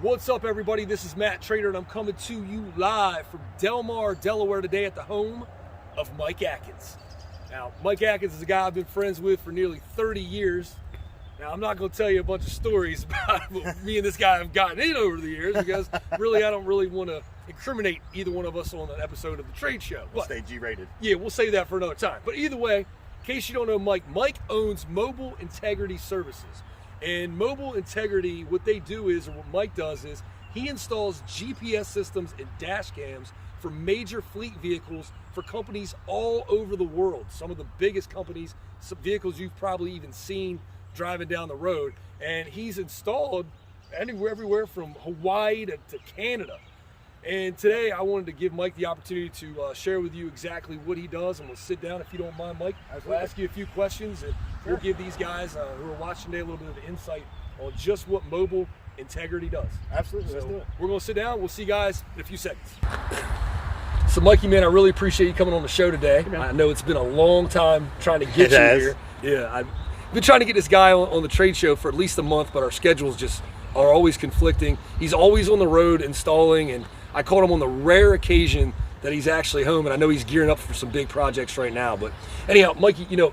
What's up, everybody? This is Matt Trader, and I'm coming to you live from Delmar, Delaware today at the home of Mike Adkins. Now, Mike Adkins is a guy I've been friends with for nearly 30 years. Now, I'm not going to tell you a bunch of stories about what me and this guy have gotten in over the years because really, I don't really want to incriminate either one of us on an episode of the trade show. We'll stay G-rated. Yeah, we'll save that for another time. But either way, in case you don't know Mike owns Mobile Integrity Services. And Mobile Integrity, what they do is, or what Mike does is, he installs GPS systems and dash cams for major fleet vehicles for companies all over the world. Some of the biggest companies, some vehicles you've probably even seen driving down the road. And he's installed everywhere from Hawaii to Canada. And today I wanted to give Mike the opportunity to share with you exactly what he does, and we'll sit down if you don't mind, Mike. We'll ask you a few questions, and we'll give these guys who are watching today a little bit of insight on just what Mobile Integrity does. Absolutely, so let's do it. We're going to sit down. We'll see you guys in a few seconds. So, Mikey, man, I really appreciate you coming on the show today. I know it's been a long time trying to get you here. Yeah, I've been trying to get this guy on the trade show for at least a month, but our schedules just are always conflicting. He's always on the road installing, and I caught him on the rare occasion that he's actually home, and I know he's gearing up for some big projects right now. But anyhow, Mikey, you know,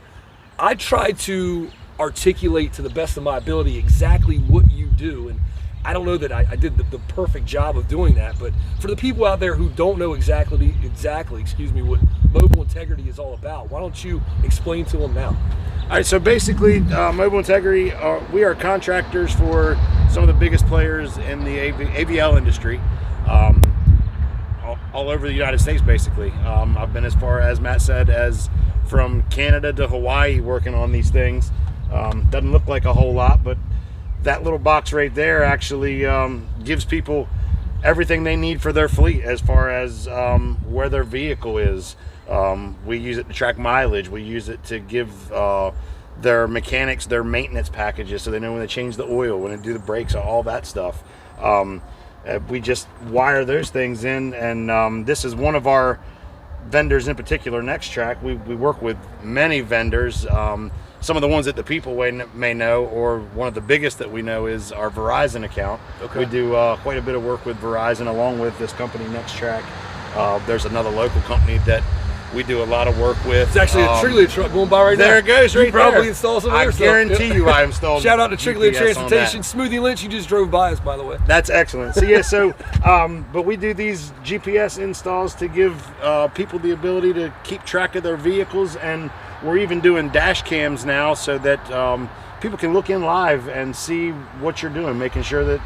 I try to articulate to the best of my ability exactly what you do, and I don't know that I did the perfect job of doing that, but for the people out there who don't know exactly, what Mobile Integrity is all about, why don't you explain to them now? All right, so basically, Mobile Integrity, we are contractors for some of the biggest players in the AVL industry. All over the United States, basically. I've been as far as Matt said, as from Canada to Hawaii working on these things. Doesn't look like a whole lot, but that little box right there actually gives people everything they need for their fleet as far as where their vehicle is. We use it to track mileage. We use it to give their mechanics their maintenance packages so they know when to change the oil, when to do the brakes, all that stuff. We just wire those things in, and this is one of our vendors in particular, NextTrack. We work with many vendors. Some of the ones that the people may know, or one of the biggest that we know, is our Verizon account. Okay. We do quite a bit of work with Verizon along with this company, NextTrack. There's another local company that we do a lot of work with. It's actually a Triglia truck going by right now. There it goes, right there. You probably installed some of yourself. I guarantee you I installed Shout out to Triglia GPS Transportation. Smoothie Lynch, you just drove by us, by the way. That's excellent. So, yeah, but we do these GPS installs to give people the ability to keep track of their vehicles, and we're even doing dash cams now so that people can look in live and see what you're doing, making sure that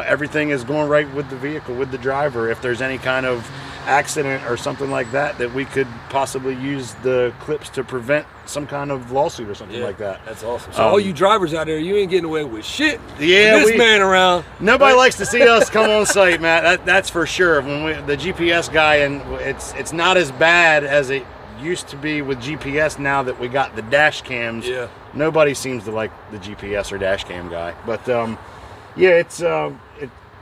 everything is going right with the vehicle, with the driver. If there's any kind of accident or something like that, that we could possibly use the clips to prevent some kind of lawsuit or something like that. That's awesome. So all you drivers out there, you ain't getting away with shit. Yeah, this man around. Nobody likes to see us come on site, Matt. That's for sure. When the GPS guy, and it's not as bad as it used to be with GPS now that we got the dash cams. Yeah. Nobody seems to like the GPS or dash cam guy. But yeah,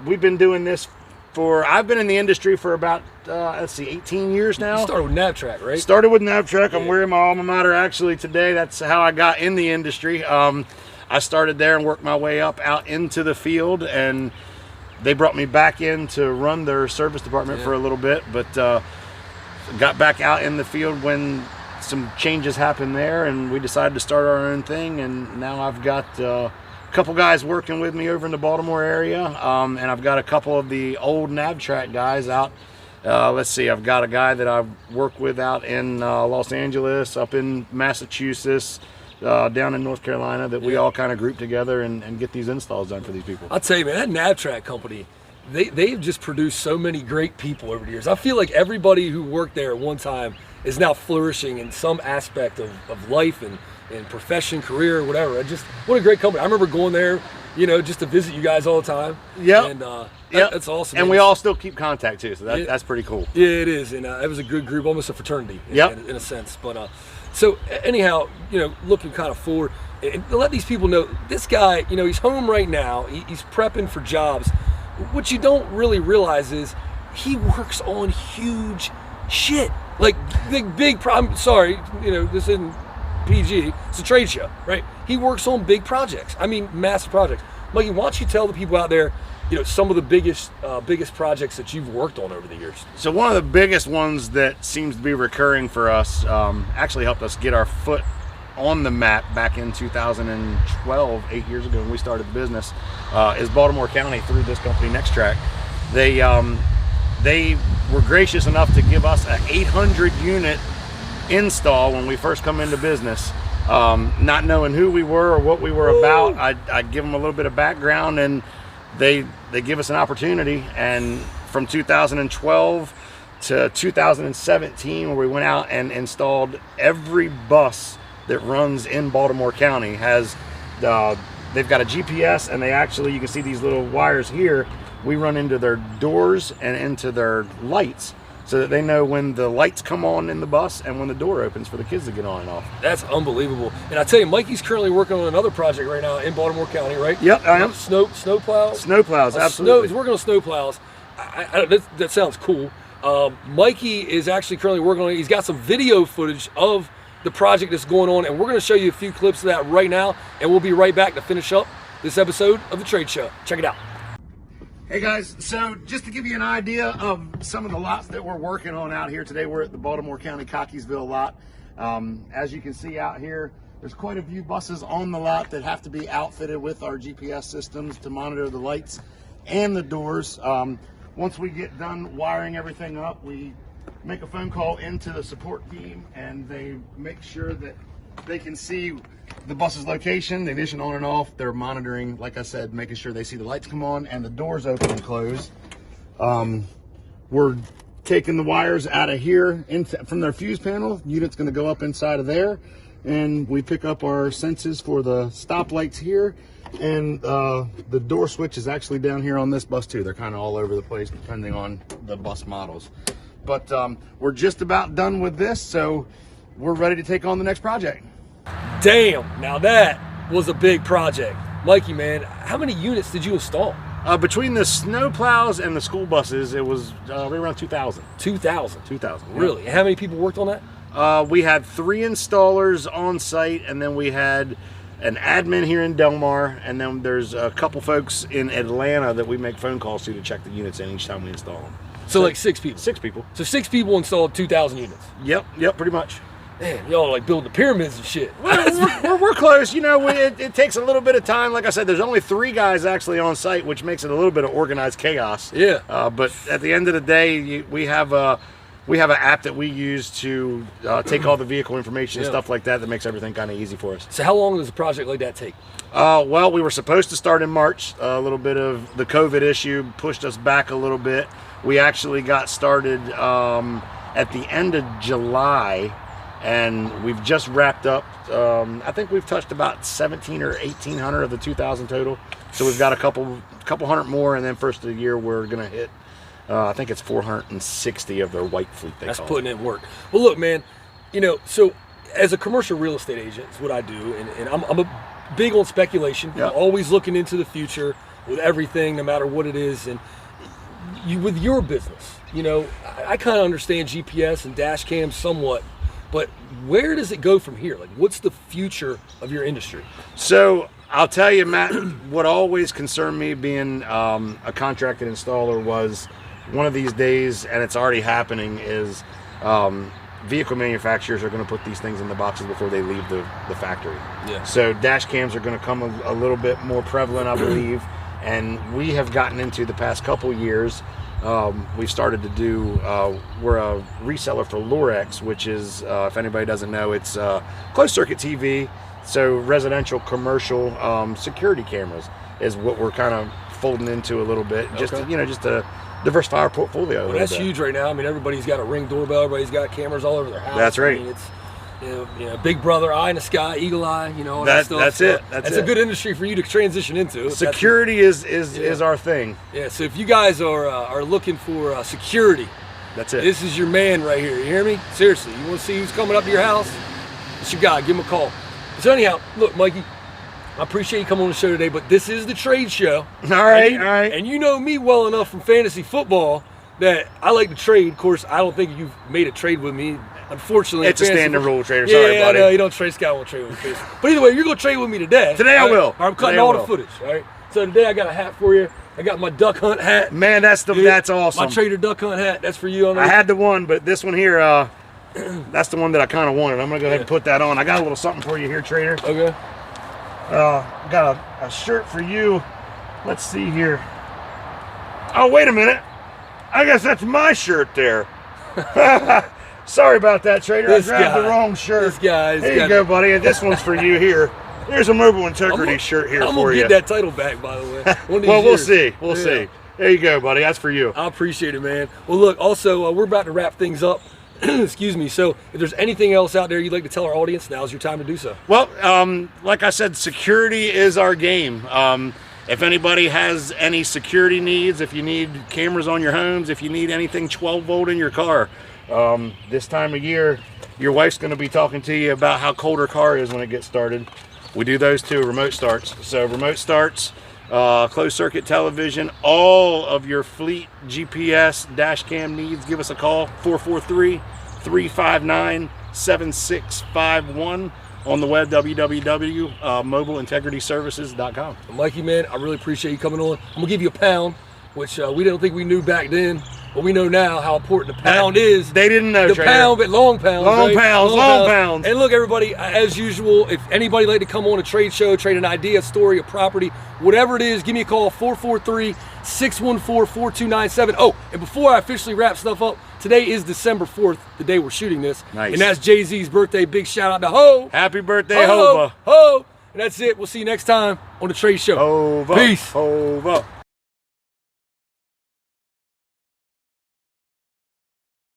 we've been doing this I've been in the industry for about 18 years now. You started with NavTrack, right? Started with NavTrack. I'm wearing my alma mater actually today. That's how I got in the industry. I started there and worked my way up out into the field, and they brought me back in to run their service department for a little bit, but got back out in the field when some changes happened there, and we decided to start our own thing, and now I've got couple guys working with me over in the Baltimore area, and I've got a couple of the old NavTrack guys out. Let's see, I've got a guy that I've worked with out in Los Angeles, up in Massachusetts, down in North Carolina, that we all kind of group together and get these installs done for these people. I'll tell you, man, that NavTrack company, they've just produced so many great people over the years. I feel like everybody who worked there at one time is now flourishing in some aspect of life and profession, career, whatever. What a great company. I remember going there, just to visit you guys all the time. Yeah. And that's awesome. And we all still keep contact too, so that's pretty cool. Yeah, it is. And it was a good group, almost a fraternity in a sense. But so anyhow, looking kind of forward, and let these people know, this guy, he's home right now. He's prepping for jobs. What you don't really realize is he works on huge shit. Like big problem. Sorry, this isn't PG, it's a trade show, right? He works on big projects. I mean, massive projects. Mikey, why don't you tell the people out there some of the biggest projects that you've worked on over the years. So one of the biggest ones that seems to be recurring for us, actually helped us get our foot on the map back in 2012, 8 years ago when we started the business, is Baltimore County through this company, Next Track. They were gracious enough to give us an 800 unit install when we first come into business. Not knowing who we were or what we were about, I'd give them a little bit of background, and they give us an opportunity. And from 2012 to 2017, where we went out and installed every bus that runs in Baltimore County, has they've got a GPS, and they actually, you can see these little wires here, we run into their doors and into their lights, so that they know when the lights come on in the bus and when the door opens for the kids to get on and off. That's unbelievable. And I tell you, Mikey's currently working on another project right now in Baltimore County, right? Yep, I am. Snow plows? Snow plows, absolutely. He's working on snow plows. That sounds cool. Mikey is actually currently working on it. He's got some video footage of the project that's going on, and we're going to show you a few clips of that right now, and we'll be right back to finish up this episode of The Trade Show. Check it out. Hey guys, so just to give you an idea of some of the lots that we're working on out here today, we're at the Baltimore County Cockeysville lot. As you can see out here, there's quite a few buses on the lot that have to be outfitted with our GPS systems to monitor the lights and the doors. Once we get done wiring everything up, we make a phone call into the support team, and they make sure that they can see the bus's location, the ignition on and off. They're monitoring, like I said, making sure they see the lights come on and the doors open and close. We're taking the wires out of here from their fuse panel. Unit's going to go up inside of there, and we pick up our senses for the stop lights here, and the door switch is actually down here on this bus too. They're kind of all over the place depending on the bus models. But we're just about done with this, so we're ready to take on the next project. Damn, now that was a big project. Mikey, man, how many units did you install? Between the snow plows and the school buses, it was right around 2,000. 2,000? 2,000, Really? And how many people worked on that? We had 3 installers on site, and then we had an admin here in Delmar, and then there's a couple folks in Atlanta that we make phone calls to check the units in each time we install them. So like 6 people? 6 people. So 6 people installed 2,000 units? Yep, pretty much. Man, y'all like building the pyramids and shit. We're close. It takes a little bit of time. Like I said, there's only 3 guys actually on site, which makes it a little bit of organized chaos. Yeah. But at the end of the day, we have an app that we use to take all the vehicle information and stuff like that makes everything kind of easy for us. So how long does a project like that take? Well, we were supposed to start in March. A little bit of the COVID issue pushed us back a little bit. We actually got started at the end of July, and we've just wrapped up. I think we've touched about 1,700 or 1,800 of the 2,000 total. So we've got a couple hundred more, and then first of the year we're gonna hit. I think it's 460 of their white fleet. That's putting in work. Well, look, man. So as a commercial real estate agent, it's what I do, and I'm a big on speculation. Yep. I'm always looking into the future with everything, no matter what it is, and with your business, I kind of understand GPS and dash cams somewhat, but where does it go from here? Like, what's the future of your industry? So I'll tell you, Matt, what always concerned me being a contracted installer was one of these days, and it's already happening, is vehicle manufacturers are going to put these things in the boxes before they leave the factory. Yeah. So dash cams are going to come a little bit more prevalent, I believe. And we have gotten into the past couple years, we've started to do, we're a reseller for Lorex, which is, if anybody doesn't know, it's closed circuit TV. So residential, commercial, security cameras is what we're kind of folding into a little bit, just to diversify our portfolio. Well, that's huge right now. I mean, everybody's got a Ring doorbell. Everybody's got cameras all over their house. That's right. I mean, it's Big Brother, eye in the sky, eagle eye, all that stuff. That's it. That's a good industry for you to transition into. Security is our thing. Yeah. So if you guys are looking for security, that's it. This is your man right here. You hear me? Seriously, you want to see who's coming up to your house? It's your guy. Give him a call. So anyhow, look, Mikey, I appreciate you coming on the show today, but this is the trade show. All right. And you know me well enough from fantasy football that I like to trade. Of course, I don't think you've made a trade with me. Unfortunately, it's a standard rule trader. Sorry, buddy. Yeah, you don't trade. Scout won't trade with me. But either way, you're gonna trade with me today. Today I will. I'm cutting all the footage. All right. So today I got a hat for you. I got my duck hunt hat. Man, that's awesome. My Trader duck hunt hat. That's for you. I had the one, but this one here, that's the one that I kind of wanted. I'm gonna go ahead and put that on. I got a little something for you here, Trader. Okay. Got a shirt for you. Let's see here. Oh, wait a minute. I guess that's my shirt there. Sorry about that, Trader. I grabbed the wrong shirt. This guy. Here you go, buddy. And this one's for you here. Here's a Mobile Integrity shirt here for you. I'm going to get that title back, by the way. Well, we'll see. We'll see. There you go, buddy. That's for you. I appreciate it, man. Well, look, also, we're about to wrap things up. Excuse me. So if there's anything else out there you'd like to tell our audience, now's your time to do so. Well, like I said, security is our game. If anybody has any security needs, if you need cameras on your homes, if you need anything 12 volt in your car, this time of year, your wife's going to be talking to you about how cold her car is when it gets started. We do those too, remote starts. So remote starts, closed circuit television, all of your fleet GPS dash cam needs, give us a call, 443-359-7651. On the web, www.mobileintegrityservices.com. Mikey, man, I really appreciate you coming on. I'm going to give you a pound, which we don't think we knew back then, but we know now how important the pound is. They didn't know, the Trader. pound, but long pounds. Long right? pounds, long pounds. And look, everybody, as usual, if anybody like to come on a trade show, trade an idea, a story, a property, whatever it is, give me a call, 443-614-4297. Oh, and before I officially wrap stuff up, today is December 4th, the day we're shooting this. Nice. And that's Jay-Z's birthday. Big shout out to Ho. Happy birthday, Ho. Hova. Ho. And that's it. We'll see you next time on the trade show. Hova. Peace. Hova.